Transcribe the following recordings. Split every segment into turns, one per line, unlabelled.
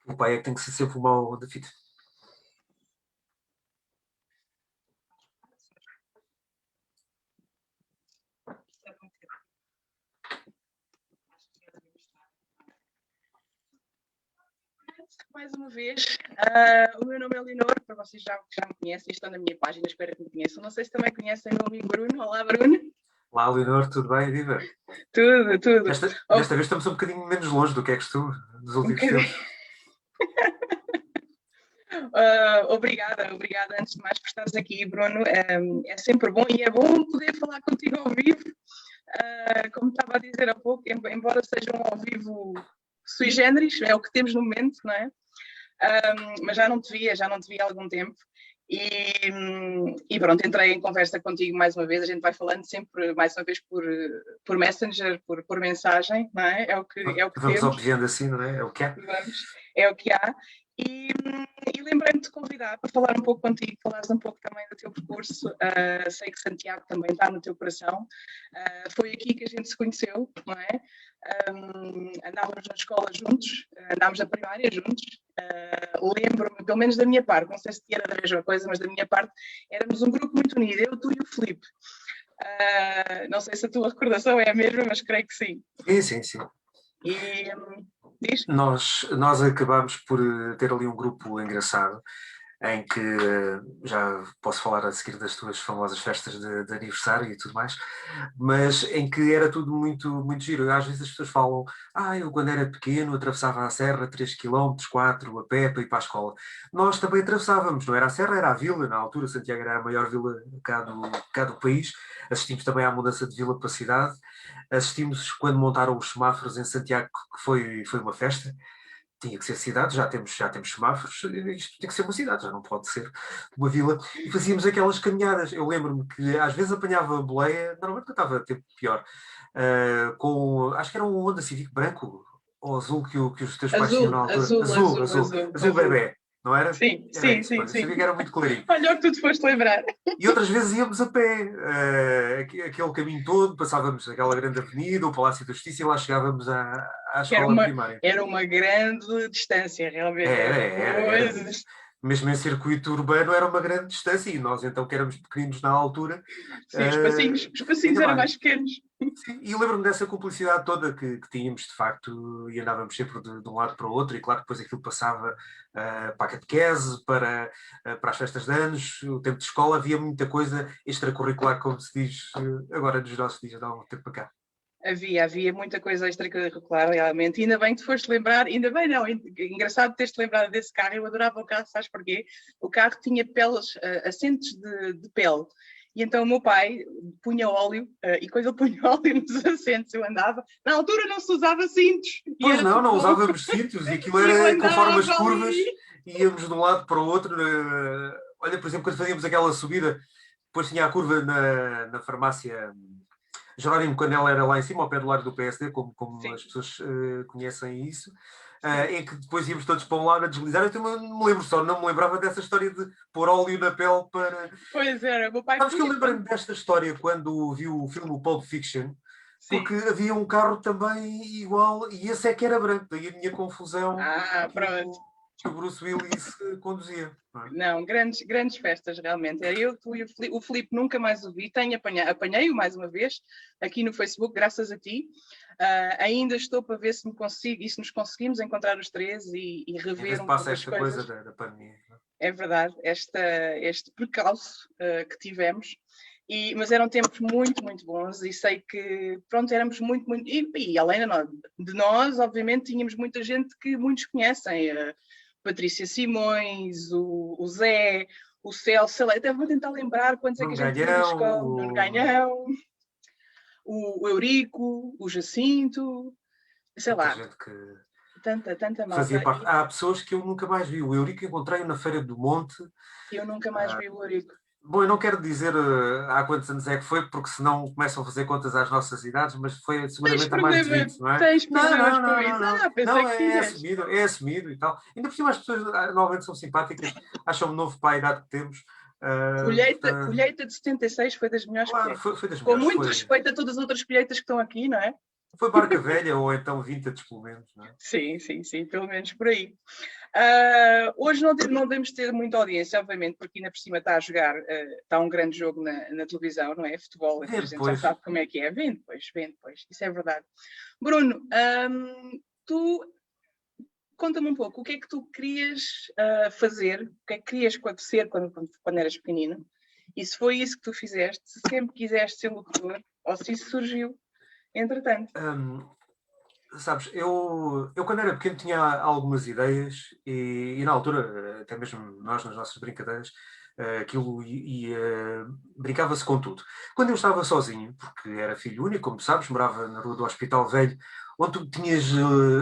O pai é que tem que ser sempre o mau da fita.
Mais uma vez, o meu nome é Leonor, para vocês já me conhecem, estão na minha página, espero que me conheçam. Não sei se também conhecem o meu amigo Bruno. Olá, Bruno.
Olá, Leonor, tudo bem? Viva?
Tudo.
Desta vez estamos um bocadinho menos longe do que é costume nos últimos tempos.
Obrigada antes de mais por estares aqui, Bruno. É sempre bom e é bom poder falar contigo ao vivo. Como estava a dizer há pouco, embora seja um ao vivo sui generis, é o que temos no momento, não é? Mas já não te via há algum tempo. E pronto, entrei em conversa contigo mais uma vez. A gente vai falando sempre, mais uma vez, por Messenger, por mensagem, não é? É o que
Vamos
temos.
obviando assim, não é? É o que há.
É o que há. E lembrei-me de convidar para falar um pouco contigo, falares um pouco também do teu percurso. Sei que Santiago também está no teu coração. Foi aqui que a gente se conheceu, não é? Andávamos na escola juntos, andámos na primária juntos. Lembro-me, pelo menos da minha parte, não sei se era da mesma coisa, mas da minha parte, éramos um grupo muito unido, eu, tu e o Filipe. Não sei se a tua recordação é a mesma, mas creio que sim.
Sim.
E diz?
Nós acabámos por ter ali um grupo engraçado, em que já posso falar a seguir das tuas famosas festas de aniversário e tudo mais, mas em que era tudo muito, muito giro. Às vezes as pessoas falam, eu quando era pequeno atravessava a serra 3 km, 4 a pé para ir para a escola. Nós também atravessávamos, não era a serra, era a vila. Na altura Santiago era a maior vila cá do país. Assistimos também à mudança de vila para a cidade. Assistimos quando montaram os semáforos em Santiago, que foi uma festa. Tinha que ser cidade, já temos semáforos, isto tem que ser uma cidade, já não pode ser uma vila. E fazíamos aquelas caminhadas. Eu lembro-me que às vezes apanhava a boleia, normalmente eu estava a tempo pior, acho que era um Honda Civic branco ou azul que os teus pais tinham na altura. Azul bebê, não era?
Sim.
Sabia que era muito clarinho.
Olha o que tu te foste lembrar.
E outras vezes íamos a pé, aquele caminho todo, passávamos aquela grande avenida, o Palácio da Justiça, e lá chegávamos à escola primária.
Era uma grande distância, realmente.
Era. Mesmo em circuito urbano era uma grande distância, e nós então que éramos pequeninos na altura...
Sim, os passinhos eram mais pequenos.
Sim, e lembro-me dessa cumplicidade toda que tínhamos, de facto, e andávamos sempre de um lado para o outro, e claro que depois aquilo passava para a catequese, para as festas de anos, o tempo de escola, havia muita coisa extracurricular, como se diz agora nos nossos dias, há um tempo para cá.
Havia muita coisa extracurricular, realmente. Ainda bem que te foste lembrar, ainda bem não, engraçado ter-te lembrado desse carro. Eu adorava o carro, sabes porquê? O carro tinha peles, assentos de pele. E então o meu pai punha óleo, e quando ele punha óleo nos assentos, eu andava. Na altura não se usava cintos.
Pois não usávamos cintos, e aquilo era conforme as curvas, íamos de um lado para o outro. Olha, por exemplo, quando fazíamos aquela subida, depois tinha a curva na farmácia Jerónimo, quando ela era lá em cima, ao pé do lado do PSD, como as pessoas conhecem isso, em que depois íamos todos para um lado a deslizar. Eu também não me lembro só, não me lembrava dessa história de pôr óleo na pele para...
Pois era, meu pai...
Sabes que eu lembrei-me desta história quando vi o filme Pulp Fiction, porque havia um carro também igual, e esse é que era branco, daí a minha confusão.
Pronto.
Que o Bruce Willis conduzia.
Não, grandes festas, realmente. Eu, tu e o Filipe nunca mais o vi. Apanhei-o mais uma vez aqui no Facebook, graças a ti. Ainda estou para ver se nos conseguimos encontrar os três e rever um pouco
passa esta coisa da pandemia.
É verdade, este percalço que tivemos. Mas eram tempos muito, muito bons, e sei que, pronto, éramos muito... E além de nós, obviamente, tínhamos muita gente que muitos conhecem. Patrícia Simões, o Zé, o Celso, até vou tentar lembrar quantos é que a gente tinha na escola. O Nuno Ganhão, o Eurico, o Jacinto, sei lá.
Gente que
tanta malta.
Fazia parte. Há pessoas que eu nunca mais vi. O Eurico encontrei-o na Feira do Monte.
Eu nunca mais vi o Eurico.
Bom, eu não quero dizer há quantos anos é que foi, porque senão começam a fazer contas às nossas idades, mas foi seguramente há mais de 20, não é?
Tens problemas com isso?
Não, é assumido e tal. Ainda por cima as pessoas normalmente são simpáticas, acham-me novo para a idade que temos.
Colheita de 76 foi das melhores colheitas.
Foi das melhores.
Com muito respeito a todas as outras colheitas que estão aqui, não é?
Foi barca velha ou então vintage, pelo menos, não é?
Sim, sim, sim, pelo menos por aí. Hoje não devemos ter muita audiência, obviamente, porque ainda por cima está a jogar, está um grande jogo na televisão, não é? Futebol, a gente já
Depois,
sabe como é que é. Vem depois, isso é verdade. Bruno, tu conta-me um pouco, o que é que tu querias fazer, o que é que querias ser quando eras pequenino? E se foi isso que tu fizeste, se sempre quiseste ser locutor, ou se isso surgiu entretanto.
sabes, eu quando era pequeno tinha algumas ideias e na altura, até mesmo nós nas nossas brincadeiras, aquilo brincava-se com tudo. Quando eu estava sozinho, porque era filho único, como sabes, morava na rua do Hospital Velho, onde tu tinhas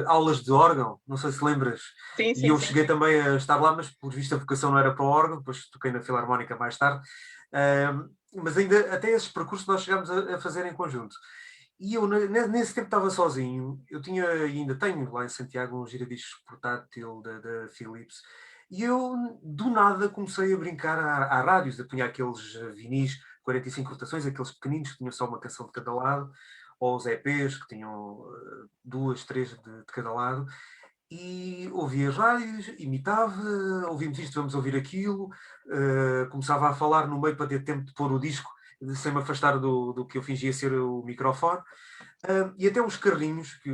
aulas de órgão, não sei se lembras,
Sim,
e
sim,
eu
sim.
cheguei também a estar lá, mas por visto a vocação não era para o órgão, depois toquei na Filarmónica mais tarde. Mas ainda até esses percursos nós chegámos a fazer em conjunto. E eu, nesse tempo, estava sozinho. Eu tinha, e ainda tenho lá em Santiago, um giradiscos portátil da Philips. E eu, do nada, comecei a brincar à rádios. Eu punha aqueles vinis 45 rotações, aqueles pequeninos que tinham só uma canção de cada lado, ou os EPs que tinham duas, três de cada lado. E ouvia as rádios, imitava, ouvimos isto, vamos ouvir aquilo. Começava a falar no meio para ter tempo de pôr o disco, sem me afastar do que eu fingia ser o microfone. E até os carrinhos, que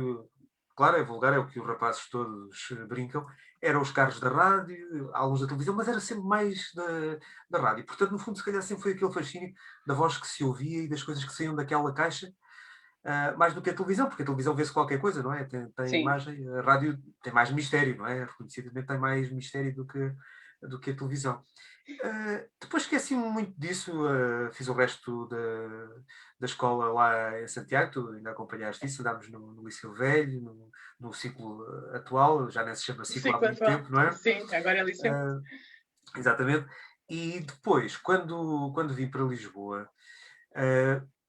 claro, é vulgar, é o que os rapazes todos brincam, eram os carros da rádio, alguns da televisão, mas era sempre mais da rádio. Portanto, no fundo, se calhar sempre foi aquele fascínio da voz que se ouvia e das coisas que saíam daquela caixa, mais do que a televisão, porque a televisão vê-se qualquer coisa, não é? Tem
Sim.
imagem, a rádio tem mais mistério, não é? Reconhecidamente tem mais mistério do que a televisão. Depois esqueci-me muito disso, fiz o resto da escola lá em Santiago, tu ainda acompanhaste isso, andámos no Liceu Velho, no ciclo atual, já nem se chama ciclo há
Ciclo
muito
atual.
tempo, não é?
Sim, agora é liceu.
Exatamente. E depois, quando vim para Lisboa,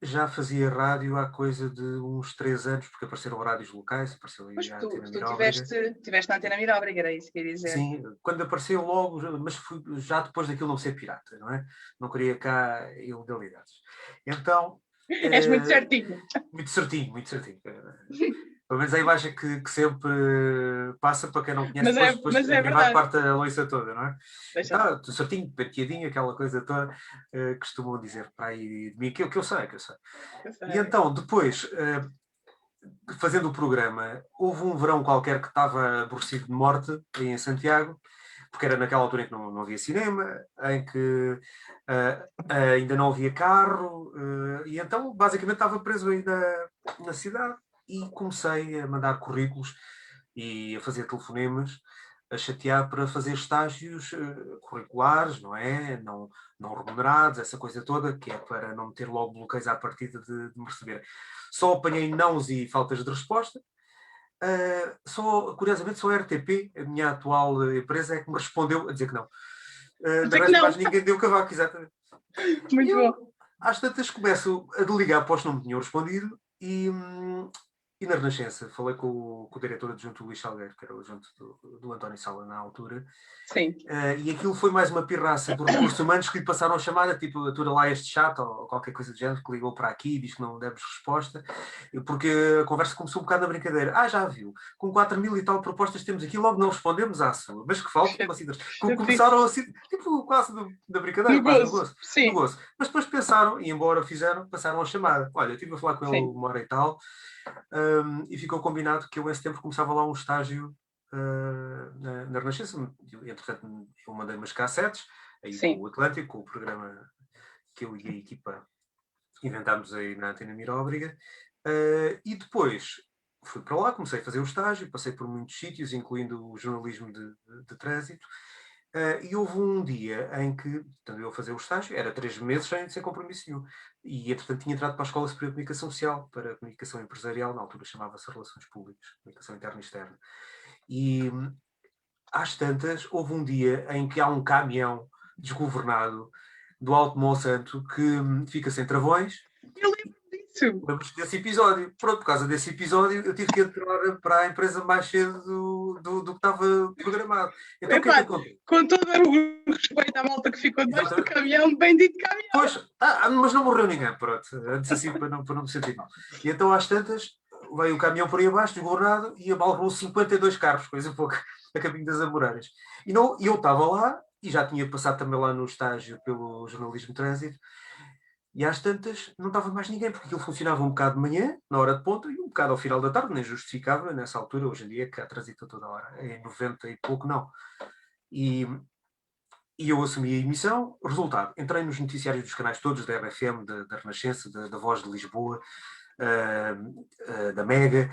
já fazia rádio há coisa de uns 3 anos, porque apareceram rádios locais, apareceu
Pois
aí a
tu,
Antena
tu
Miróbriga.
tiveste na Antena Miróbriga, era isso que eu ia dizer.
Sim, quando apareceu logo, mas já depois daquilo não ser pirata, não é? Não queria cá ilegalidades. Então,
És muito
eh,
certinho.
muito certinho, muito certinho. Pelo menos a imagem que sempre passa para quem não conhece, depois
Mas
a
é
mim vai
verdade.
parte a louça toda, não é?
Deixa estar.
Então, certinho, penteadinho, aquela coisa toda, costumam dizer para aí de mim, que eu sei, que eu sei.
Eu
E
sei.
então, depois, fazendo o programa, houve um verão qualquer que estava aborrecido de morte, aí em Santiago, porque era naquela altura em que não havia cinema, em que ainda não havia carro, e então basicamente estava preso aí na cidade e comecei a mandar currículos e a fazer telefonemas, a chatear para fazer estágios curriculares, não é? Não remunerados, essa coisa toda, que é para não meter logo bloqueios à partida de me receber. Só apanhei nãos e faltas de resposta. Curiosamente, só a RTP, a minha atual empresa, é que me respondeu a dizer que não. De
Dizer que
resto,
não.
mais ninguém deu cavaco, exatamente. E
Muito
eu,
bom.
às tantas, começo a ligar para os que não me tinham respondido e na Renascença falei com o diretor adjunto Luís Salgueiro, que era o adjunto do António Sala na altura,
Sim.
e aquilo foi mais uma pirraça por recursos humanos que lhe passaram a chamada, tipo, atura lá este chato ou qualquer coisa do género, que ligou para aqui e diz que não demos resposta, porque a conversa começou um bocado na brincadeira. Já viu, com 4.000 e tal propostas temos aqui, logo não respondemos à sua, mas que falta que consideras.
Chatice.
Começaram assim, tipo, quase da brincadeira,
No
quase no
gozo.
gozo. No
Sim.
gozo. Mas depois pensaram, e embora fizeram, passaram a chamada. Olha, eu estive a falar com ele
Sim.
1 hora e tal, e ficou combinado que eu, esse tempo, começava lá um estágio na Renascença. Entretanto, eu mandei umas cassetes aí para
Sim.
o Atlântico, com o programa que eu e a equipa inventámos aí na Antena Miróbriga. E depois fui para lá, comecei a fazer o estágio, passei por muitos sítios, incluindo o jornalismo de trânsito. E houve um dia em que, portanto, eu a fazer o estágio, era 3 meses sem compromisso nenhum. E, entretanto, tinha entrado para a Escola Superior de Comunicação Social, para a comunicação empresarial, na altura chamava-se Relações Públicas, comunicação interna e externa. E, às tantas, houve um dia em que há um caminhão desgovernado do Alto Monsanto que fica sem travões.
Eu lembro disso.
Lembro-me desse episódio. Pronto, por causa desse episódio, eu tive que entrar para a empresa mais cedo do que estava programado. Então, o que é que
Epá,
acontece?
com todo o respeito à malta que ficou debaixo do
Exatamente.
caminhão, bendito caminhão.
Pois, mas não morreu ninguém, pronto. Antes assim, para não me sentir mal. E então, às tantas, veio o caminhão por aí abaixo, desgovernado, e abalrou 52 carros, coisa pouca, a caminho das Amoreiras. E eu estava lá, e já tinha passado também lá no estágio pelo jornalismo de trânsito, e às tantas não estava mais ninguém, porque aquilo funcionava um bocado de manhã, na hora de ponta, e um bocado ao final da tarde, nem justificava nessa altura, hoje em dia, que há trânsito a toda hora, em 90 e pouco não. E eu assumi a emissão. Resultado, entrei nos noticiários dos canais todos, da RFM, da Renascença, da Voz de Lisboa, da Mega,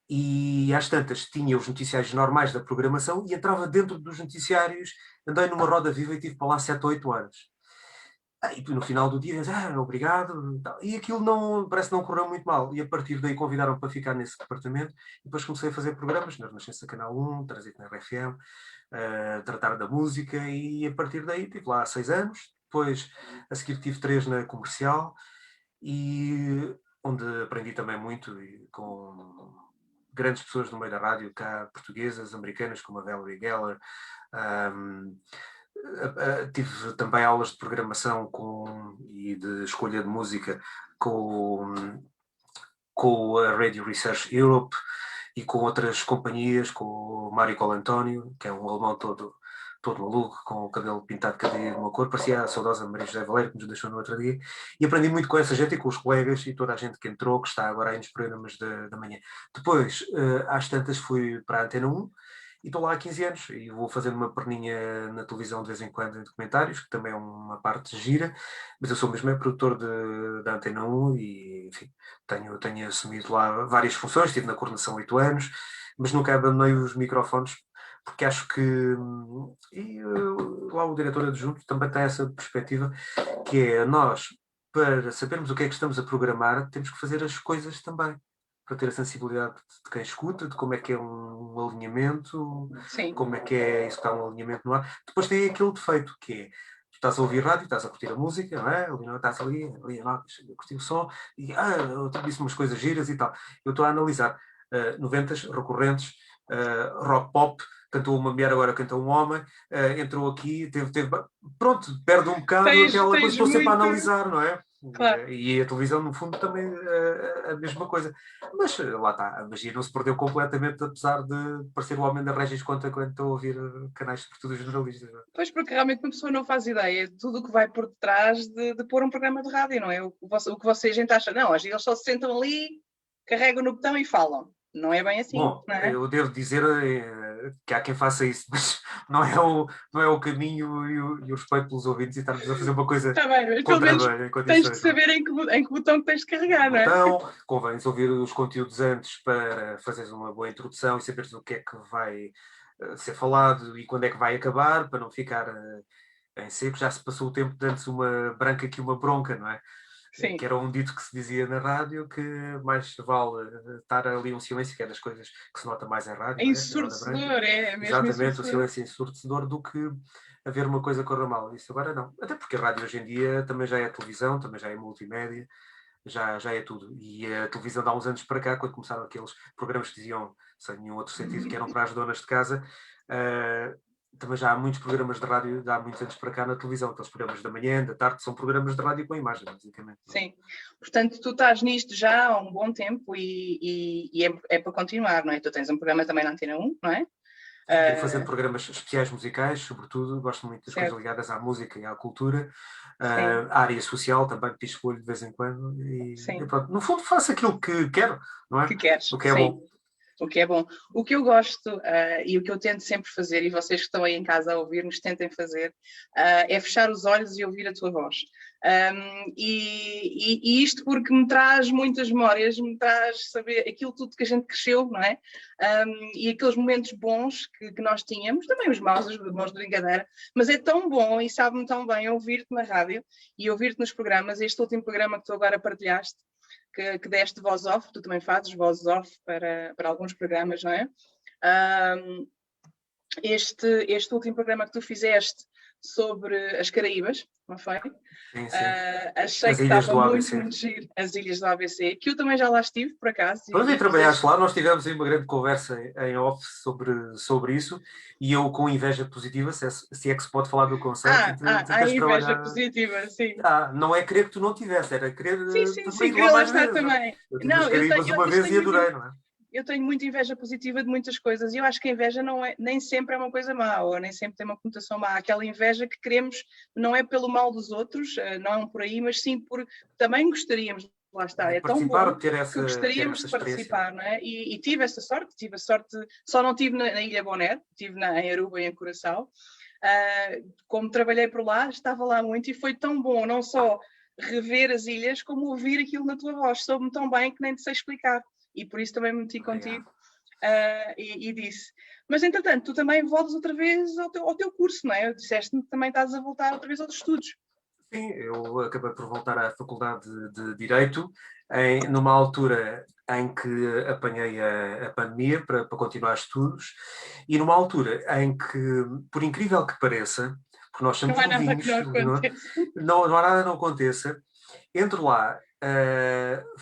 e às tantas tinha os noticiários normais da programação e entrava dentro dos noticiários, andei numa roda viva e tive para lá 7 ou 8 anos. E no final do dia, obrigado. E aquilo parece que não correu muito mal. E a partir daí convidaram para ficar nesse departamento. E depois comecei a fazer programas na Renascença Canal 1, Trânsito na RFM, tratar da música. E a partir daí estive lá há 6 anos. Depois, a seguir, tive 3 na comercial. E onde aprendi também muito com grandes pessoas no meio da rádio, cá portuguesas, americanas, como a Valerie Geller. Tive também aulas de programação e de escolha de música com a Radio Research Europe e com outras companhias, com o Mário Colantónio, que é um alemão todo maluco, com o cabelo pintado cada dia de uma cor, parecia a saudosa Maria José Valério, que nos deixou no outro dia, e aprendi muito com essa gente e com os colegas e toda a gente que entrou, que está agora aí nos programas da manhã. Depois, às tantas, fui para a Antena 1, e estou lá há 15 anos e vou fazendo uma perninha na televisão de vez em quando em documentários, que também é uma parte gira, mas eu sou mesmo produtor da Antena 1 e, enfim, tenho assumido lá várias funções, estive na coordenação 8 anos, mas nunca abandonei os microfones, porque acho que, lá o diretor adjunto também tem essa perspectiva, que é nós, para sabermos o que é que estamos a programar, temos que fazer as coisas também, para ter a sensibilidade de quem escuta, de como é que é um alinhamento,
Sim.
como é que é executar um alinhamento no ar. Depois tem aquele defeito que é, tu estás a ouvir rádio, estás a curtir a música, não é? Estás ali a curtir o som, e eu disse umas coisas giras e tal. Eu estou a analisar 90s recorrentes, rock pop, cantou uma mulher, agora canta um homem, entrou aqui, pronto, perde um bocado aquela coisa, estou sempre a analisar, não é?
Claro.
E a televisão, no fundo, também a mesma coisa. Mas lá está, a magia não se perdeu completamente, apesar de parecer o homem da Regis Conta quando estou a ouvir canais de português jornalistas.
Pois, porque realmente uma pessoa não faz ideia de tudo o que vai por detrás de pôr um programa de rádio, não é? O que vocês, gente, acha, não, eles só se sentam ali, carregam no botão e falam. Não é bem assim.
Bom,
não é?
eu devo dizer que há quem faça isso, mas não é o caminho e o respeito pelos ouvintes e estarmos a fazer uma coisa
Tá bem, mas pelo
contra
menos
bem, em condições.
tens que saber em que botão tens de carregar, não é?
Então, convém ouvir os conteúdos antes para fazeres uma boa introdução e saberes o que é que vai ser falado e quando é que vai acabar, para não ficar em seco. Já se passou o tempo de antes uma branca que uma bronca, não é?
Sim.
Que era um dito que se dizia na rádio, que mais vale estar ali um silêncio, que é das coisas que se nota mais em rádio.
É ensurdecedor, é mesmo.
Exatamente, o silêncio ensurdecedor, do que haver uma coisa que corra mal. Isso agora não. Até porque a rádio hoje em dia também já é televisão, também já é multimédia, já é tudo. E a televisão de há uns anos para cá, quando começaram aqueles programas que diziam, sem nenhum outro sentido, que eram para as donas de casa, também já há muitos programas de rádio de há muitos anos para cá na televisão. Aqueles programas da manhã, da tarde, são programas de rádio com imagem, basicamente.
Sim. Portanto, tu estás nisto já há um bom tempo e é para continuar, não é? Tu tens um programa também na Antena 1, não é?
Vou fazendo programas especiais musicais, sobretudo, gosto muito das coisas ligadas à música e à cultura, à área social também, pisco-olho de vez em quando, e pronto, no fundo faço aquilo que quero, não é?
Que queres,
o que é
sim.
bom.
O que é bom. O que eu gosto e o que eu tento sempre fazer, e vocês que estão aí em casa a ouvir-nos tentem fazer, é fechar os olhos e ouvir a tua voz. E isto porque me traz muitas memórias, me traz saber aquilo tudo que a gente cresceu, não é? E aqueles momentos bons que nós tínhamos, também os maus de brincadeira, mas é tão bom e sabe-me tão bem ouvir-te na rádio e ouvir-te nos programas. Este último programa que tu agora partilhaste, que deste voz off, tu também fazes voz off para alguns programas, não é? Este último programa que tu fizeste sobre as Caraíbas, não foi?
Sim, sim.
Achei
As
que
ilhas
estava
do
muito,
ABC.
muito giro, as ilhas do ABC, que eu também já lá estive, por acaso.
Quando
E
trabalhaste lá, nós tivemos aí uma grande conversa em off sobre isso, e eu com inveja positiva, se é que se pode falar do conceito, de
há
teres
inveja
trabalhado.
positiva, sim.
Não é querer que tu não tivesse, era querer
Sim, sim,
também
sim,
ir lá
queria lá
mais
estar
vezes. Não é?
também.
Eu tive nas
Não,
Caraíbas uma
isto
vez e
tenho
adorei, não é?
eu tenho muita inveja positiva de muitas coisas e eu acho que a inveja nem sempre é uma coisa má, ou nem sempre tem uma conotação má. Aquela inveja que queremos não é pelo mal dos outros, não é por aí, mas sim por também gostaríamos, lá está,
De
é tão
participar,
bom
de ter
que
ter
gostaríamos
essa
de
experiência.
participar, não é? E tive essa sorte, só não tive na Ilha Bonaire, estive em Aruba e em Curaçao. Como trabalhei por lá, estava lá muito e foi tão bom, não só rever as ilhas, como ouvir aquilo na tua voz. Soube-me tão bem que nem te sei explicar. E por isso também me meti contigo e disse. Mas, entretanto, tu também voltas outra vez ao teu curso, não é? Disseste-me que também estás a voltar outra vez aos estudos.
Sim, eu acabei por voltar à Faculdade de Direito, numa altura em que apanhei a pandemia para continuar estudos, e numa altura em que, por incrível que pareça, porque nós
Não
somos
há nada que
novinhos,
não aconteça.
não há nada que não aconteça, entro lá,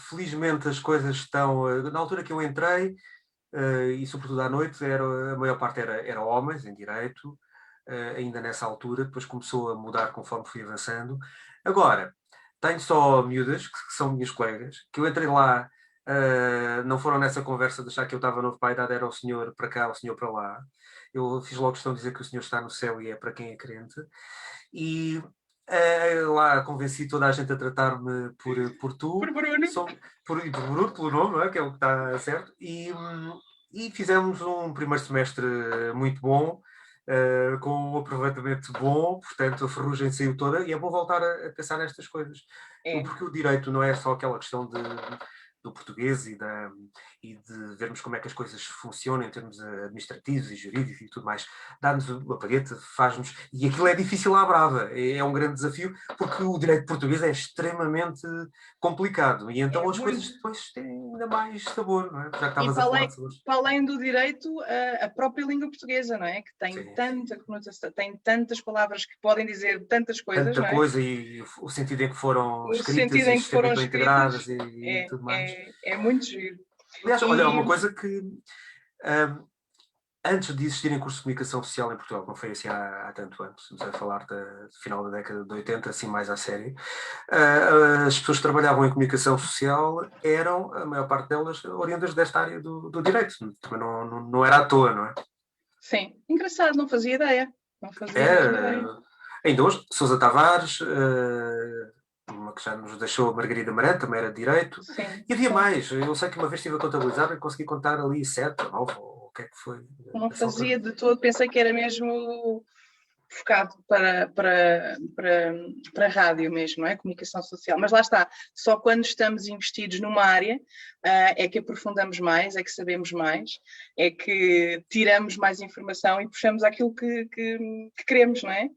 felizmente as coisas estão. Na altura que eu entrei, e sobretudo à noite, a maior parte era homens em direito, ainda nessa altura, depois começou a mudar conforme fui avançando. Agora, tenho só miúdas, que são minhas colegas, que eu entrei lá, não foram nessa conversa de achar que eu estava novo para a idade, era o senhor para cá, o senhor para lá. Eu fiz logo questão de dizer que o senhor está no céu e é para quem é crente. E lá convenci toda a gente a tratar-me por tu,
Por Bruno.
por Bruno, pelo nome, não é? Que é o que está certo. E fizemos um primeiro semestre muito bom, com um aproveitamento bom, portanto a ferrugem saiu toda e é bom voltar a pensar nestas coisas.
É.
Porque o direito não é só aquela questão do português e de vermos como é que as coisas funcionam em termos administrativos e jurídicos e tudo mais. Dá-nos uma palheta, faz-nos. E aquilo é difícil à brava, é um grande desafio, porque o direito português é extremamente complicado. E então as coisas
Muito.
depois têm ainda mais sabor, não é? Já que
E
estavas a falar de sabores.
para além do direito, a própria língua portuguesa, não é? Que tem
Sim.
tanta conotação, tem tantas palavras que podem dizer tantas coisas,
Tanta
não é?
coisa e o sentido em que foram
O
escritas
sentido
e o
em que
sistema em
foram
que estão integradas
escritas
e tudo mais.
é muito giro.
Aliás, olha,
E
uma coisa que antes de existirem cursos de comunicação social em Portugal, não foi assim há tanto antes, estamos a falar do final da década de 80, assim mais à série, as pessoas que trabalhavam em comunicação social eram, a maior parte delas, oriundas desta área do direito. Também não era à toa, não é?
sim, engraçado, não fazia ideia. Não fazia mesmo ideia.
É, ainda hoje, Sousa Tavares, uma que já nos deixou, a Margarida Marante, também era de direito,
Sim,
e havia
sim.
mais. Eu sei que uma vez estive a contabilizar e consegui contar ali 7 ou 9, ou o que é que foi.
Não
Nessa altura.
fazia de todo, pensei que era mesmo focado para a rádio mesmo, não é? Comunicação social. Mas lá está, só quando estamos investidos numa área é que aprofundamos mais, é que sabemos mais, é que tiramos mais informação e puxamos aquilo que queremos, não é?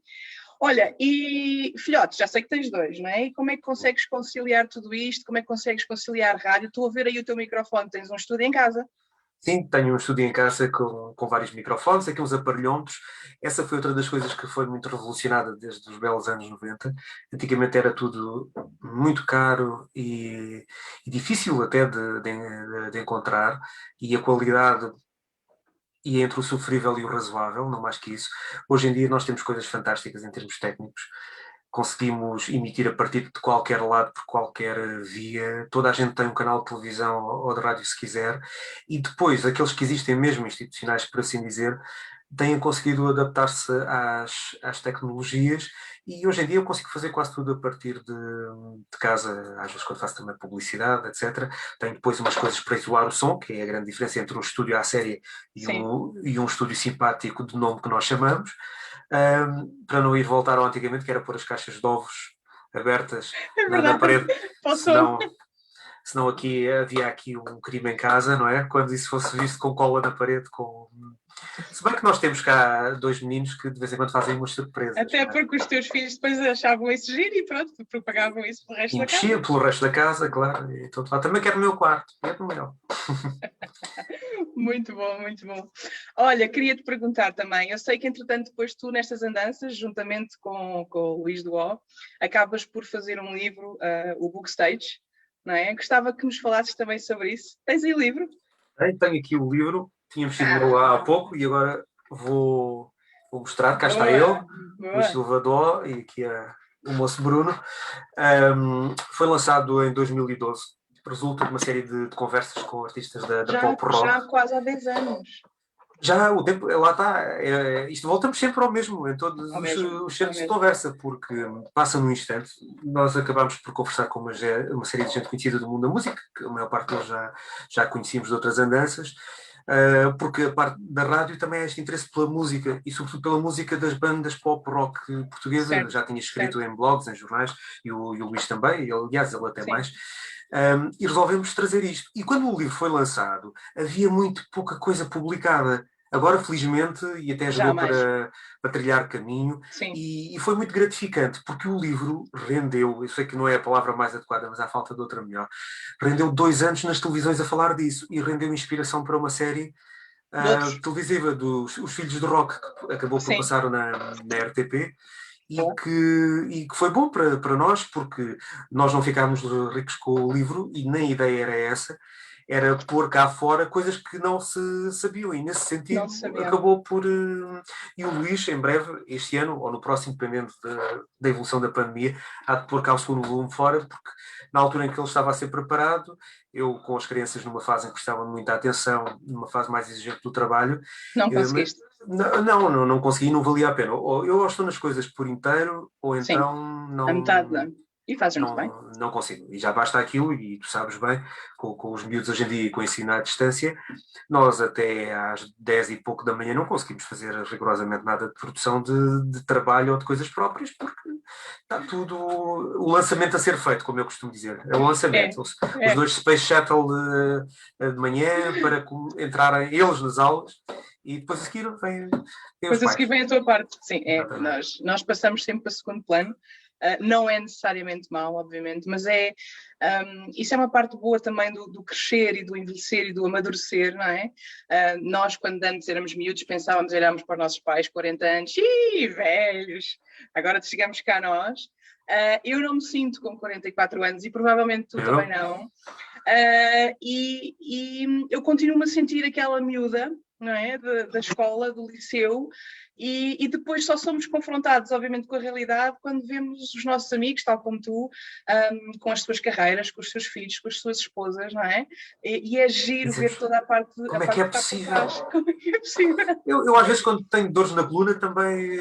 Olha, e filhotes, já sei que tens dois, não é? E como é que consegues conciliar tudo isto? Como é que consegues conciliar rádio? Estou a ver aí o teu microfone, tens um estúdio em casa.
Sim, tenho um estúdio em casa com vários microfones, aqui uns aparelhontos. Essa foi outra das coisas que foi muito revolucionada desde os belos anos 90. Antigamente era tudo muito caro e difícil até de encontrar, e a qualidade ia entre o sofrível e o razoável, não mais que isso. Hoje em dia nós temos coisas fantásticas em termos técnicos. Conseguimos emitir a partir de qualquer lado, por qualquer via. Toda a gente tem um canal de televisão ou de rádio se quiser. E depois, aqueles que existem mesmo institucionais, por assim dizer, têm conseguido adaptar-se às tecnologias, e hoje em dia eu consigo fazer quase tudo a partir de casa, às vezes quando faço também publicidade, etc. Tenho depois umas coisas para isolar o som, que é a grande diferença entre um estúdio à série
Sim,
e um estúdio simpático de nome que nós chamamos, para não ir voltar ao antigamente, que era pôr as caixas de ovos abertas
é
na
verdade.
parede,
Posso.
senão havia aqui um crime em casa, não é? Quando isso fosse visto com cola na parede, se bem que nós temos cá dois meninos que de vez em quando fazem umas surpresas,
Até
não é?
porque os teus filhos depois achavam isso giro e pronto, propagavam isso pelo resto
E
da casa.
mexia pelo resto da casa, claro. Então, também quero o meu quarto, é no meu.
Muito bom, muito bom. Olha, queria-te perguntar também, eu sei que entretanto depois tu nestas andanças, juntamente com o Luís Duó, acabas por fazer um livro, o Bookstage, não é? Gostava que nos falasses também sobre isso. Tens aí o livro?
Tenho aqui o livro, tínhamos sido nele
Ah,
há pouco e agora vou mostrar, cá está ele,
boa,
Luís
boa.
Silva Dó e aqui o moço Bruno. Foi lançado em 2012, resulta de uma série de conversas com artistas da pop rock.
Já quase há 10 anos.
Já o tempo, lá está, isto voltamos sempre ao mesmo, em todos
Ao mesmo,
os
ao
centros de
mesmo.
conversa, porque passa num instante, nós acabamos por conversar com uma série de gente conhecida do mundo da música, que a maior parte deles já conhecíamos de outras andanças, porque a parte da rádio também é este interesse pela música, e sobretudo pela música das bandas pop rock portuguesa,
Certo,
já tinha escrito
certo.
em blogs, em jornais, e o Luís também, aliás, ele até
Sim,
mais, e resolvemos trazer isto. E quando o livro foi lançado, havia muito pouca coisa publicada. Agora, felizmente, e até
já
ajudou
mais.
para trilhar caminho,
Sim,
e foi muito gratificante, porque o livro rendeu, eu sei que não é a palavra mais adequada, mas há falta de outra melhor, rendeu 2 anos nas televisões a falar disso, e rendeu inspiração para uma série
de outros.
televisiva dos Os Filhos do Rock, que acabou por
Sim,
passar na RTP,
boa.
e que foi bom para nós, porque nós não ficámos ricos com o livro, e nem a ideia era essa, era pôr cá fora coisas que não se sabiam, e nesse
Não
sentido
se sabiam.
acabou por. E o Luís, em breve, este ano, ou no próximo, dependendo da evolução da pandemia, há de pôr cá o segundo volume fora, porque na altura em que ele estava a ser preparado, eu com as crianças numa fase em que prestavam muita atenção, numa fase mais exigente do trabalho,
Não
mas
conseguiste.
não consegui, não valia a pena. Ou eu estou nas coisas por inteiro, ou
Sim,
então
a metade não. E fazes muito bem.
não consigo. E já basta aquilo, e tu sabes bem, com os miúdos hoje em dia e com o ensino à distância, nós até às 10 e pouco da manhã não conseguimos fazer rigorosamente nada de produção de trabalho ou de coisas próprias, porque está tudo o lançamento a ser feito, como eu costumo dizer. É o
É,
lançamento. Os
é.
dois Space Shuttle de manhã para entrarem eles nas aulas, e depois a seguir vem os
Depois a seguir
pais.
vem a tua parte. Sim, é.
Exatamente.
Nós passamos sempre para segundo plano. Não é necessariamente mau, obviamente, mas isso é uma parte boa também do crescer e do envelhecer e do amadurecer, não é? Nós, quando antes éramos miúdos, pensávamos, olhámos para os nossos pais, 40 anos, velhos, agora chegamos cá nós. Eu não me sinto com 44 anos e provavelmente tu também
Eu?
não. E eu continuo a sentir aquela miúda, não é? Da escola, do liceu, e depois só somos confrontados, obviamente, com a realidade quando vemos os nossos amigos, tal como tu, com as suas carreiras, com os seus filhos, com as suas esposas, não é? E é giro ver
Dizemos,
toda a
como é que
parte
é
que está por
possível?
trás. Como é que é possível?
Eu às vezes, quando tenho dores na coluna, também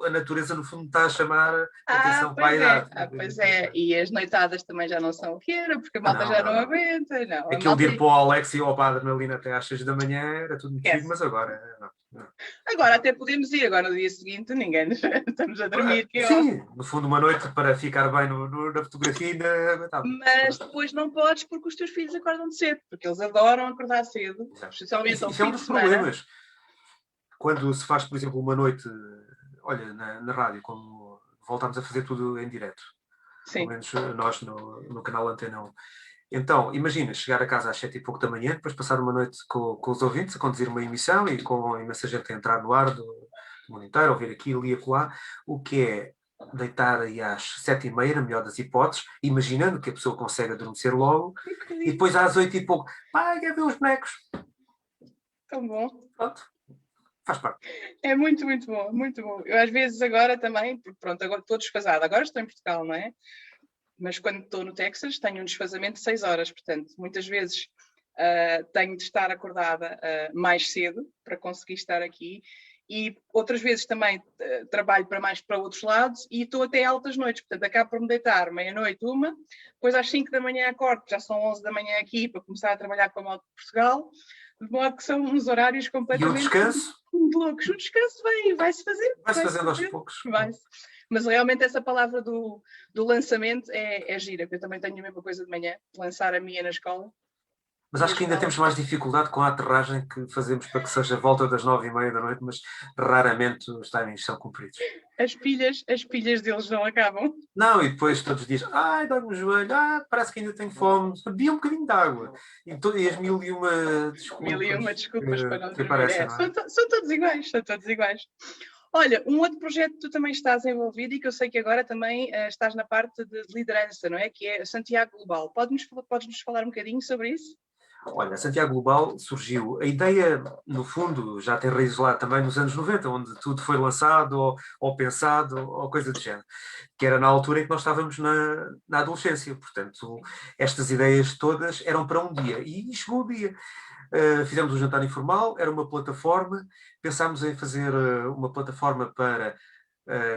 a natureza, no fundo, está a chamar atenção para a
Pois é,
idade.
pois é. E as noitadas também já não são o que era, porque a malta
Não,
já
não,
não
não.
aguenta, não. A
Aquilo de
malta
ir para o Alex e ao Padre Nalina até às 6 da manhã era tudo muito giro,
esquece.
mas agora não. Não.
Agora até podemos ir, agora no dia seguinte ninguém estamos a dormir, que ó.
Sim, no fundo, uma noite para ficar bem na fotografia ainda aguentava.
Mas depois não podes porque os teus filhos acordam de cedo, porque eles adoram acordar cedo,
Exato.
especialmente ao
Isso é um
fim de
dos
semana.
problemas. Quando se faz, por exemplo, uma noite, olha, na rádio, como voltámos a fazer tudo em direto, pelo
Sim,
menos nós no canal Antena 1. Então, imagina, chegar a casa às 7 e pouco da manhã, depois passar uma noite com os ouvintes, a conduzir uma emissão e com imensa gente a entrar no ar do mundo inteiro, ouvir aqui, ali e acolá, o que é deitar aí às 7h30, na melhor das hipóteses, imaginando que a pessoa consegue adormecer logo,
um
e
bocadinho.
depois às 8 e pouco, pai, quer ver os bonecos?
Tão bom.
Pronto, faz parte.
É muito, muito bom, muito bom. Eu às vezes agora também, porque pronto, agora estou desfasada. Agora estou em Portugal, não é? Mas quando estou no Texas tenho um desfazamento de 6 horas, portanto, muitas vezes tenho de estar acordada mais cedo para conseguir estar aqui. E outras vezes também trabalho para outros lados e estou até altas noites, portanto acabo por me deitar meia-noite, uma, depois às 5 da manhã acordo, já são 11 da manhã aqui para começar a trabalhar com a Moto de Portugal, de modo que são uns horários
E o
completamente
descanso
loucos. O descanso vai-se fazer,
vai-se
vai-se
fazendo aos
fazer,
poucos.
vai-se. Mas realmente essa palavra do lançamento é gira, porque eu também tenho a mesma coisa de manhã, lançar a minha na escola.
Mas
E
acho
as
que ainda
escolas.
temos mais dificuldade com a aterragem que fazemos para que seja a volta das 9h30 da noite, mas raramente os timings são cumpridos.
as pilhas deles não acabam.
Não, e depois todos dizem, ai, dói-me o joelho, parece que ainda tenho fome, bebia um bocadinho de água. E as mil e uma
Mil e uma
desculpas
desculpas para não
que
dormir.
aparecem, não é?
São todos iguais, são todos iguais. Olha, um outro projeto que tu também estás envolvido e que eu sei que agora também estás na parte de liderança, não é? Que é Santiago Global. Podes-nos falar um bocadinho sobre isso?
Olha, a Santiago Global surgiu. A ideia, no fundo, já tem raízes lá também nos anos 90, onde tudo foi lançado ou pensado ou coisa do género. Que era na altura em que nós estávamos na adolescência. Portanto, estas ideias todas eram para um dia. E chegou o dia. Fizemos um jantar informal, era uma plataforma. Pensámos em fazer uma plataforma para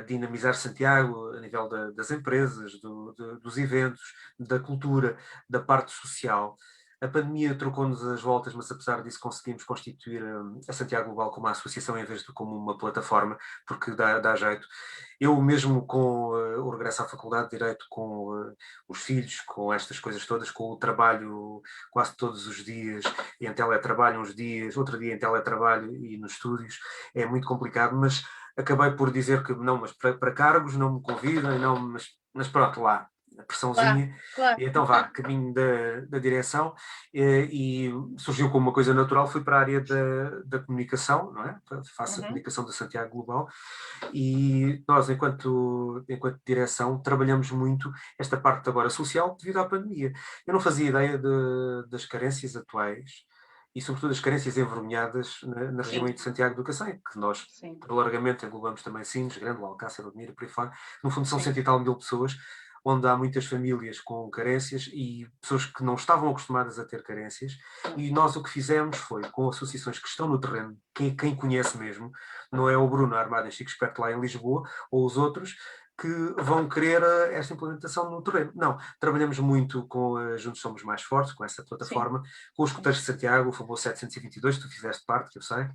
dinamizar Santiago a nível das empresas, dos eventos, da cultura, da parte social. A pandemia trocou-nos as voltas, mas apesar disso conseguimos constituir a Santiago Global como uma associação em vez de como uma plataforma, porque dá jeito. Eu mesmo com o regresso à faculdade de Direito, com os filhos, com estas coisas todas, com o trabalho quase todos os dias, em teletrabalho uns dias, outro dia em teletrabalho e nos estúdios, é muito complicado, mas acabei por dizer que não, mas para cargos não me convidam, não, mas pronto, lá, a pressãozinha,
Claro.
e então vá, caminho da direção, e surgiu como uma coisa natural, fui para a área da comunicação, não é? Faço a comunicação da Santiago Global, e nós, enquanto direção, trabalhamos muito esta parte agora social devido à pandemia. Eu não fazia ideia das carências atuais, e sobretudo as carências envergonhadas na região de Santiago do Cacém, que nós largamente englobamos também Sines, Grândola, Alcácer, Odmira, por aí fora. No fundo são 100 e tal mil pessoas, onde há muitas famílias com carências e pessoas que não estavam acostumadas a ter carências, e nós o que fizemos foi, com associações que estão no terreno, quem conhece mesmo, não é o Bruno Armado e Chico Esperto lá em Lisboa, ou os outros, que vão querer esta implementação no terreno. Não, trabalhamos muito com a Juntos Somos Mais Fortes, com essa plataforma, com os escuteiros de Santiago, o famoso 722, tu fizeste parte, que eu sei,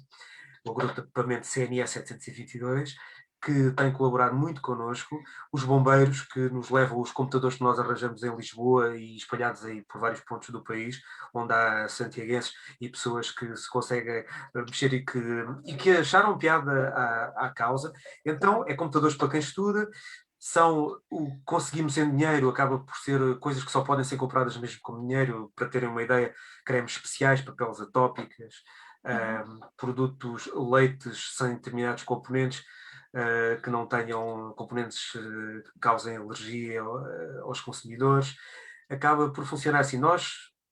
o agrupamento CNE 722, que tem colaborado muito connosco, os bombeiros que nos levam os computadores que nós arranjamos em Lisboa e espalhados aí por vários pontos do país, onde há santiaguenses e pessoas que se conseguem mexer e que acharam piada à causa. Então, é computadores para quem estuda, conseguimos em dinheiro, acaba por ser coisas que só podem ser compradas mesmo com dinheiro, para terem uma ideia, cremes especiais, papéis atópicas, produtos, leites sem determinados componentes, que não tenham componentes que causem alergia aos consumidores. Acaba por funcionar assim. Nós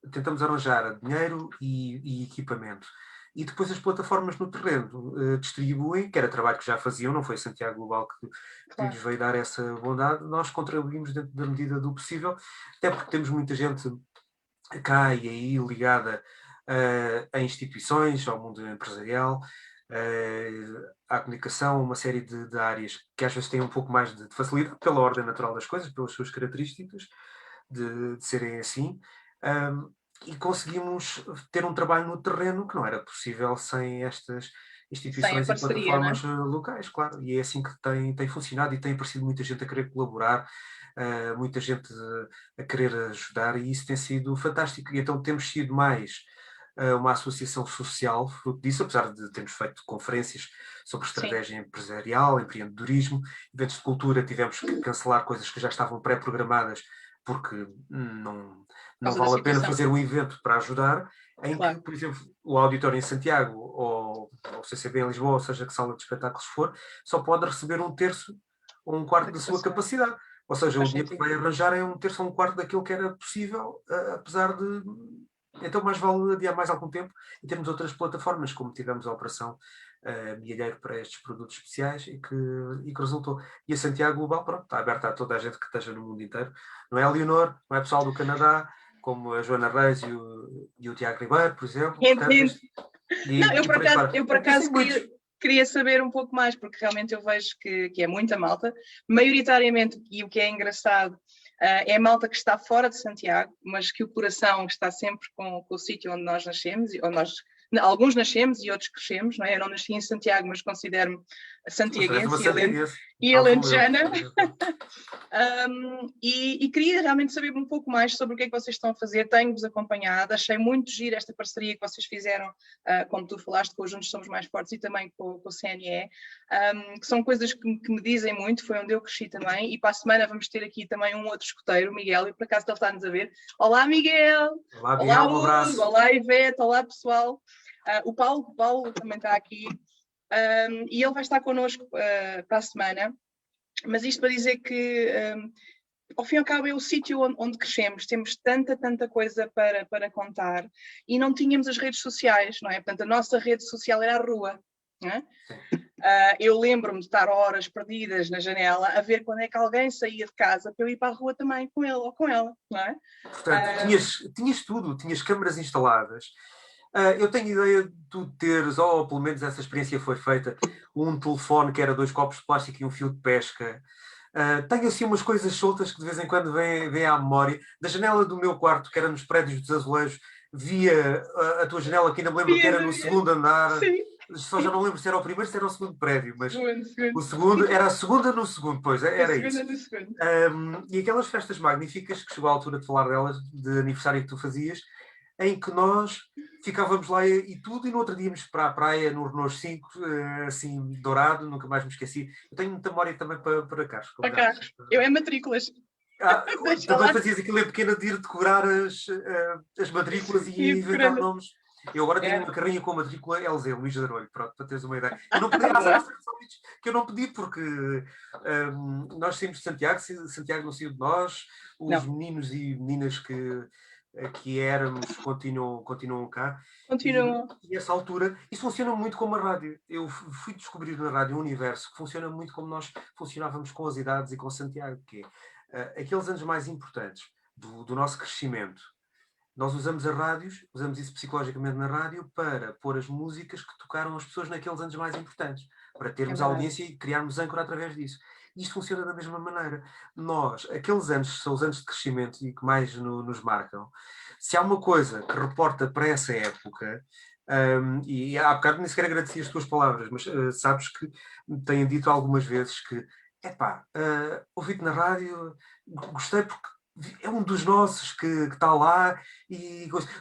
tentamos arranjar dinheiro e equipamento. E depois as plataformas no terreno distribuem, que era trabalho que já faziam, não foi Santiago Global que lhes veio dar essa bondade. Nós contribuímos dentro da medida do possível, até porque temos muita gente cá e aí ligada a instituições, ao mundo empresarial, à comunicação, uma série de áreas que às vezes têm um pouco mais de facilidade pela ordem natural das coisas, pelas suas características de serem assim, e conseguimos ter um trabalho no terreno que não era possível sem estas instituições e plataformas locais, claro, e é assim que tem funcionado, e tem aparecido muita gente a querer colaborar, muita gente a querer ajudar, e isso tem sido fantástico. E então temos sido mais uma associação social, fruto disso, apesar de termos feito conferências sobre estratégia empresarial, empreendedorismo, eventos de cultura, tivemos que cancelar coisas que já estavam pré-programadas, porque não vale a pena fazer um evento para ajudar, em que, por exemplo, o auditório em Santiago ou o CCB em Lisboa, ou seja, que sala de espetáculos for, só pode receber um terço ou um quarto da sua capacidade. Ou seja, o dinheiro que vai arranjar é um terço ou um quarto daquilo que era possível, apesar de... Então mais vale adiar mais algum tempo, e temos outras plataformas, como tivemos a operação Milheiro para estes produtos especiais, e que resultou. E a Santiago Global, pronto, está aberta a toda a gente que esteja no mundo inteiro. Não é a Leonor, não é pessoal do Canadá, como a Joana Reis e o Tiago Ribeiro, por exemplo. Portanto,
eu por acaso queria saber um pouco mais, porque realmente eu vejo que é muita malta, maioritariamente, e o que é engraçado, é a malta que está fora de Santiago, mas que o coração está sempre com o sítio onde nós nascemos, alguns nascemos e outros crescemos, não é? Eu não nasci em Santiago, mas considero-me santiaguense
santiaguense.
e alentejana. E queria realmente saber um pouco mais sobre o que é que vocês estão a fazer. Tenho-vos acompanhado, achei muito giro esta parceria que vocês fizeram, como tu falaste, com os Juntos Somos Mais Fortes e também com o CNE, que são coisas que me dizem muito, foi onde eu cresci também, e para a semana vamos ter aqui também um outro escoteiro, o Miguel, e por acaso ele está-nos a ver. Olá, Miguel!
Olá, Miguel, um abraço.
Olá, Ivete! Olá, pessoal! O Paulo também está aqui, e ele vai estar connosco para a semana. Mas isto para dizer que, ao fim e ao cabo, é o sítio onde crescemos. Temos tanta coisa para contar. E não tínhamos as redes sociais, não é? Portanto, a nossa rede social era a rua. Não é? Eu lembro-me de estar horas perdidas na janela a ver quando é que alguém saía de casa para eu ir para a rua também com ele ou com ela, não é?
Portanto, tinhas tudo, tinhas câmaras instaladas. Eu tenho ideia de tu teres, ou pelo menos essa experiência foi feita, um telefone que era 2 copos de plástico e um fio de pesca. Tenho assim umas coisas soltas que de vez em quando vêm à memória. Da janela do meu quarto, que era nos prédios dos azulejos, via a tua janela, que ainda me lembro que era no segundo andar.
Sim.
Só já não lembro se era o primeiro, se era o segundo prédio, mas
segundo.
o segundo era a segunda no segundo, pois, era isso.
Segundo.
E aquelas festas magníficas, que chegou a altura de falar delas, de aniversário que tu fazias, em que nós ficávamos lá e tudo, e no outro dia íamos para a praia, no Renault 5, assim, dourado, nunca mais me esqueci. Eu tenho muita memória também para carros.
Para carros. Eu é matrículas.
Também fazias aquilo em pequena de ir decorar as matrículas e inventar nomes. Eu agora tenho uma carrinha com a matrícula LZ, Luís de Arolho, pronto, para teres uma ideia. Eu não pedi que eu não pedi, porque nós saímos de Santiago não saiu de nós, os meninos e meninas que éramos continuam cá.
Continuam.
E essa altura, isso funciona muito como a rádio. Eu fui descobrir na rádio um universo que funciona muito como nós funcionávamos com as idades e com Santiago, que é aqueles anos mais importantes do nosso crescimento. Nós usamos as rádios, usamos isso psicologicamente na rádio para pôr as músicas que tocaram as pessoas naqueles anos mais importantes, para termos audiência e criarmos âncora através disso. Isto funciona da mesma maneira. Nós, aqueles anos são os anos de crescimento e que mais nos marcam. Se há uma coisa que reporta para essa época, e há bocado nem sequer agradeci as tuas palavras, mas sabes que tenho dito algumas vezes que, ouvi-te na rádio, gostei porque é um dos nossos que está lá,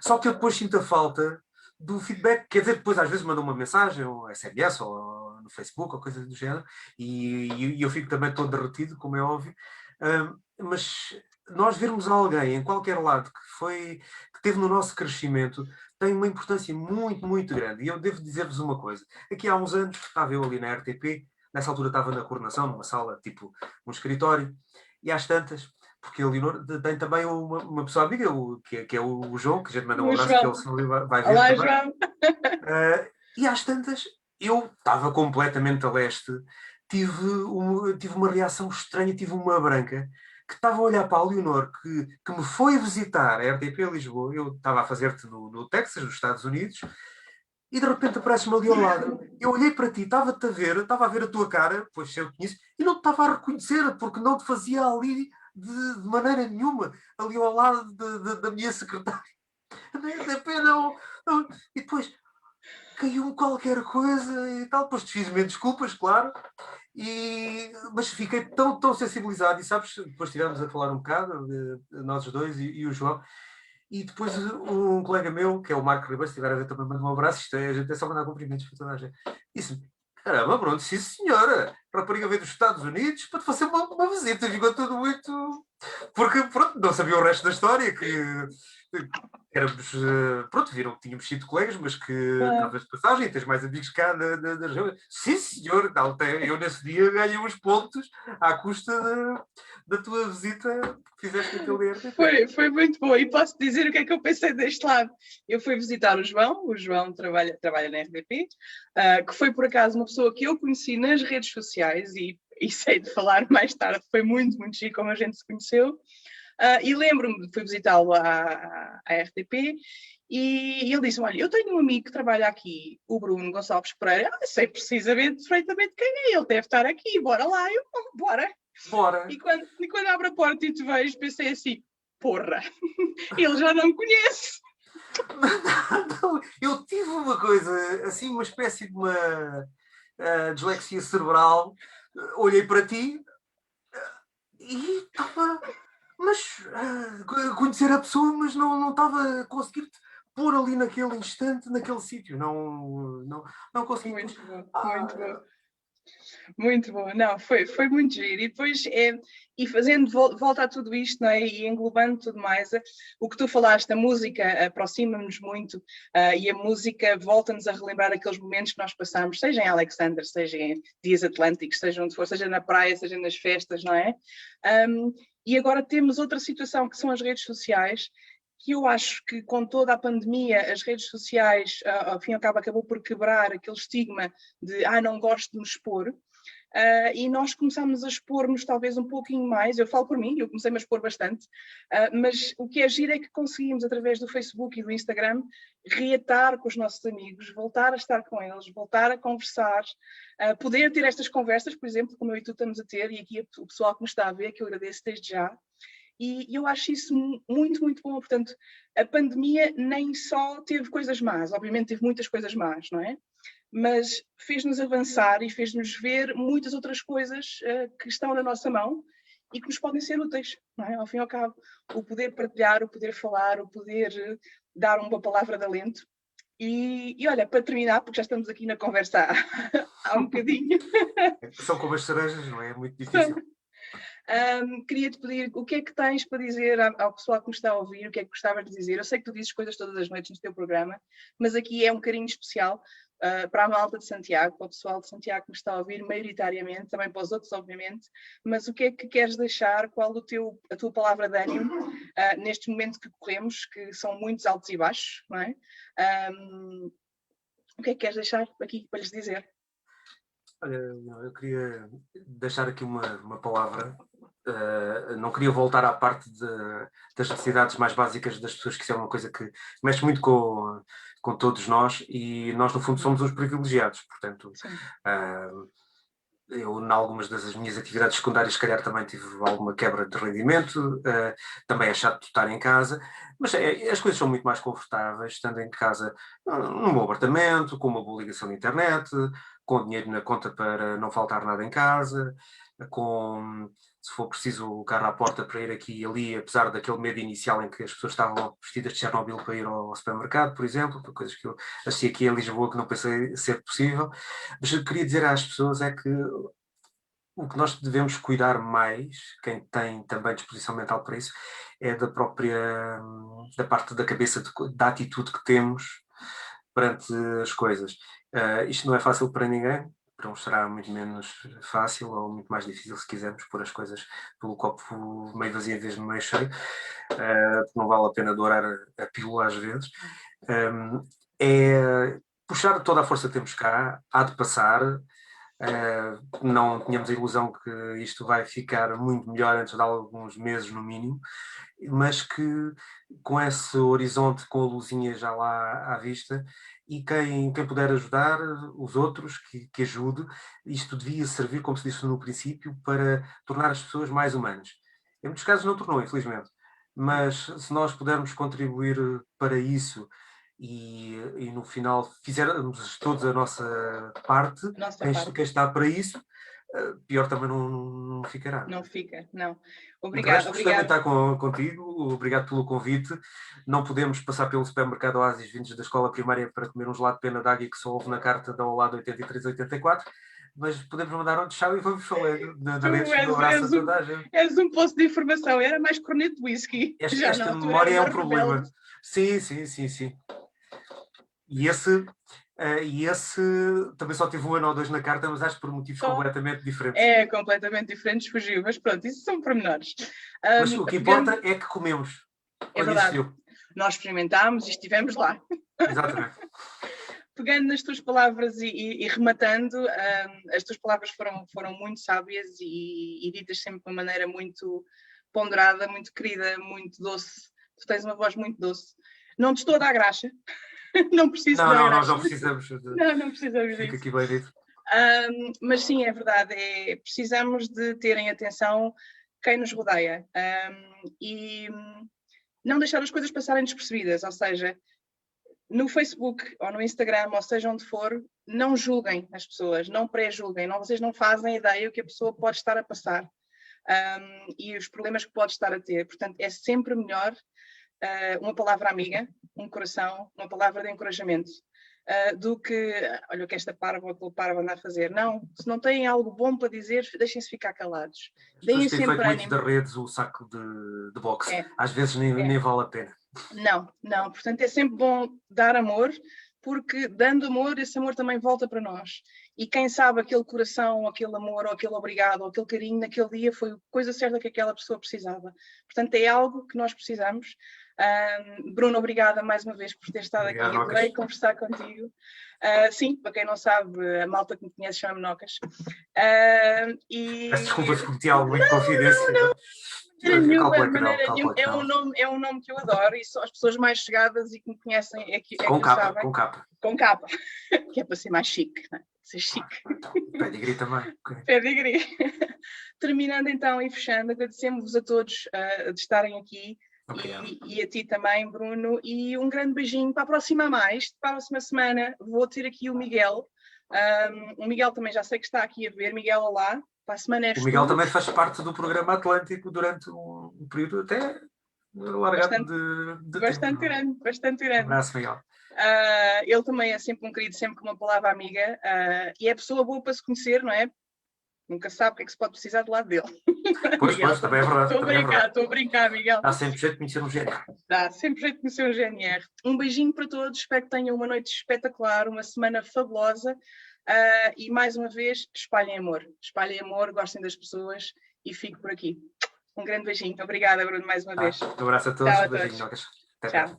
só que eu depois sinto a falta do feedback, quer dizer, depois às vezes mandam uma mensagem, ou SMS, ou no Facebook, ou coisa do género, e eu fico também todo derretido, como é óbvio, mas nós vermos alguém em qualquer lado que teve no nosso crescimento tem uma importância muito, muito grande. E eu devo dizer-vos uma coisa. Aqui há uns anos, estava eu ali na RTP, nessa altura estava na coordenação, numa sala, tipo um escritório, e às tantas, porque a Leonor tem também uma pessoa amiga, que é o João, que a gente manda um abraço, que ele se vai ver.
Olá,
também.
João!
E às tantas, eu estava completamente a leste, tive uma reação estranha, tive uma branca, que estava a olhar para a Leonor, que me foi visitar a RTP Lisboa, eu estava a fazer-te no Texas, nos Estados Unidos, e de repente apareces-me ali ao lado. Eu olhei para ti, estava-te a ver, estava a ver a tua cara, pois se eu te conheço, e não te estava a reconhecer, porque não te fazia ali de maneira nenhuma, ali ao lado da minha secretária. Da pena, e depois caiu-me qualquer coisa e tal, depois te fiz-me desculpas, claro, mas fiquei tão sensibilizado, e sabes, depois estivemos a falar um bocado, nós dois e o João, e depois um colega meu, que é o Marco Ribeiro, se estiver a ver também, manda um abraço, a gente é só mandar cumprimentos para toda a gente, disse-me, caramba, pronto, sim senhora, rapariga veio dos Estados Unidos para te fazer uma visita, ficou tudo muito... Porque, pronto, não sabia o resto da história, que éramos, pronto, viram que tínhamos sido colegas, mas que estavas de passagem, tens mais amigos cá na região. Sim, senhor, tal, eu nesse dia ganhei uns pontos à custa da tua visita que fizeste naquele RTP.
Foi muito bom, e posso dizer o que é que eu pensei deste lado. Eu fui visitar o João trabalha na RTP, que foi por acaso uma pessoa que eu conheci nas redes sociais, e sei de falar mais tarde, foi muito, muito chique como a gente se conheceu. E lembro-me, fui visitá-lo à RTP, e ele disse: olha, eu tenho um amigo que trabalha aqui, o Bruno Gonçalves Pereira, sei precisamente, perfeitamente quem é, ele deve estar aqui, bora lá, bora. E quando abro a porta e te vejo, pensei assim, porra, ele já não me conhece.
Não, eu tive uma coisa, assim, uma espécie de uma dislexia cerebral, olhei para ti e estava... Mas conhecer a pessoa, mas não estava a conseguir pôr ali naquele instante, naquele sítio. Não consegui.
Muito bom, muito bom. Muito bom, não, foi muito giro. E depois, e fazendo volta a tudo isto, não é? E englobando tudo mais, o que tu falaste, a música aproxima-nos muito e a música volta-nos a relembrar aqueles momentos que nós passamos, seja em Alexander, seja em Dias Atlânticos, seja onde for, seja na praia, seja nas festas, não é? E agora temos outra situação que são as redes sociais, que eu acho que com toda a pandemia, as redes sociais, ao fim e ao cabo, acabou por quebrar aquele estigma de não gosto de me expor. E nós começámos a expor-nos talvez um pouquinho mais, eu falo por mim, eu comecei a expor bastante, mas o que é giro é que conseguimos, através do Facebook e do Instagram, reatar com os nossos amigos, voltar a estar com eles, voltar a conversar, poder ter estas conversas, por exemplo, como eu e tu estamos a ter, e aqui o pessoal que nos está a ver, que eu agradeço desde já. E eu acho isso muito, muito bom. Portanto, a pandemia nem só teve coisas más, obviamente teve muitas coisas más, não é? Mas fez-nos avançar e fez-nos ver muitas outras coisas que estão na nossa mão e que nos podem ser úteis, não é? Ao fim e ao cabo, o poder partilhar, o poder falar, o poder dar uma palavra de alento. E olha, para terminar, porque já estamos aqui na conversa há um bocadinho.
São como as cerejas, não é? É muito difícil.
Queria-te pedir o que é que tens para dizer ao pessoal que nos está a ouvir, o que é que gostavas de dizer. Eu sei que tu dizes coisas todas as noites no teu programa, mas aqui é um carinho especial para a malta de Santiago, para o pessoal de Santiago que nos está a ouvir, maioritariamente, também para os outros, obviamente, mas o que é que queres deixar, qual a tua palavra de ânimo neste momento que corremos, que são muitos altos e baixos, não é? O que é que queres deixar aqui para lhes dizer?
Olha, eu queria deixar aqui uma palavra. Não queria voltar à parte das necessidades mais básicas das pessoas, que isso é uma coisa que mexe muito com todos nós, e nós, no fundo, somos os privilegiados. Portanto, eu, em algumas das minhas atividades secundárias, se calhar também tive alguma quebra de rendimento, também é chato estar em casa, mas as coisas são muito mais confortáveis estando em casa, num bom apartamento, com uma boa ligação de internet, com dinheiro na conta para não faltar nada em casa, com, se for preciso, o carro à porta para ir aqui e ali, apesar daquele medo inicial em que as pessoas estavam vestidas de Chernobyl para ir ao supermercado, por exemplo, coisas que eu achei aqui em Lisboa que não pensei ser possível. Mas eu queria dizer às pessoas é que o que nós devemos cuidar mais, quem tem também disposição mental para isso, é da parte da cabeça, da atitude que temos perante as coisas. Isto não é fácil para ninguém, para uns será muito menos fácil ou muito mais difícil, se quisermos pôr as coisas pelo copo meio vazio em vez de meio cheio. Não vale a pena dourar a pílula às vezes. É puxar toda a força que temos cá, há de passar. Não tínhamos a ilusão que isto vai ficar muito melhor antes de alguns meses no mínimo, mas que com esse horizonte, com a luzinha já lá à vista, e quem puder ajudar os outros, que ajude. Isto devia servir, como se disse no princípio, para tornar as pessoas mais humanas. Em muitos casos não tornou, infelizmente, mas se nós pudermos contribuir para isso e no final fizermos todos a nossa parte, quem está para isso, pior também não ficará.
Não fica, não. Obrigado.
Gostei de estar contigo, obrigado pelo convite. Não podemos passar pelo supermercado Oasis vindos da escola primária para comer um gelado de pena d'água que só houve na carta da Olá de 83-84, mas podemos mandar um tchau e vamos falando na redes. Um abraço a toda a gente.
És um poço de informação, era mais corneto de whisky.
Esta memória é um problema. Sim. E esse também só tive 1 ano ou 2 na carta, mas acho por motivos completamente diferentes.
É, completamente diferentes, fugiu, mas pronto, isso são pormenores.
Mas o que importa é que comemos.
É verdade. Nós experimentámos e estivemos lá.
Exatamente.
Pegando nas tuas palavras e rematando, as tuas palavras foram muito sábias e ditas sempre de uma maneira muito ponderada, muito querida, muito doce. Tu tens uma voz muito doce. Não te estou a dar graxa. Não preciso dar graxa.
Nós não precisamos.
Não precisamos disso.
Fica aqui bem dito.
Mas sim, é verdade. Precisamos de terem atenção quem nos rodeia e não deixar as coisas passarem despercebidas. Ou seja, no Facebook ou no Instagram, ou seja onde for, não julguem as pessoas, não pré-julguem, vocês não fazem ideia o que a pessoa pode estar a passar e os problemas que pode estar a ter. Portanto, é sempre melhor uma palavra amiga, um coração, uma palavra de encorajamento, do que, olha o que esta parva ou aquele parvo anda a fazer. Não, se não têm algo bom para dizer, deixem-se ficar calados.
Deem sempre feito muito das redes o saco de boxe. Às vezes nem vale a pena.
Não. Portanto, é sempre bom dar amor, porque dando amor, esse amor também volta para nós. E quem sabe aquele coração, ou aquele amor, ou aquele obrigado, ou aquele carinho naquele dia foi a coisa certa que aquela pessoa precisava. Portanto, é algo que nós precisamos. Bruno, obrigada mais uma vez por ter estado aqui. Adorei conversar contigo. Sim, para quem não sabe, a malta que me conhece chama-me Nocas.
Peço desculpa se cometi alguma inconfidência.
Não. É um nome que eu adoro e só as pessoas mais chegadas e que me conhecem é que sabem. Com capa. Que é para ser mais chique, não é? Ser chique.
Então, pedigree também.
Pedigree. Terminando então e fechando, agradecemos-vos a todos de estarem aqui. E a ti também, Bruno, e um grande beijinho para a próxima para a próxima semana vou ter aqui o Miguel. O Miguel também já sei que está aqui a ver. Miguel, olá. Para a semana
o Miguel também faz parte do programa Atlântico durante um período até largado de
bastante
tempo.
Bastante grande.
Um abraço, Miguel.
Ele também é sempre um querido, sempre com uma palavra amiga, e é pessoa boa para se conhecer, não é? Nunca sabe o que é que se pode precisar do lado dele.
Pois, também é verdade.
Estou a brincar, Miguel.
Dá sempre jeito de conhecer um GNR.
Dá sempre jeito de conhecer um GNR. Um beijinho para todos, espero que tenham uma noite espetacular, uma semana fabulosa, e mais uma vez, espalhem amor, gostem das pessoas e fico por aqui. Um grande beijinho. Obrigada, Bruno, mais uma vez.
Um abraço a todos.
Tchau a
beijinho,
todos.
Tchau.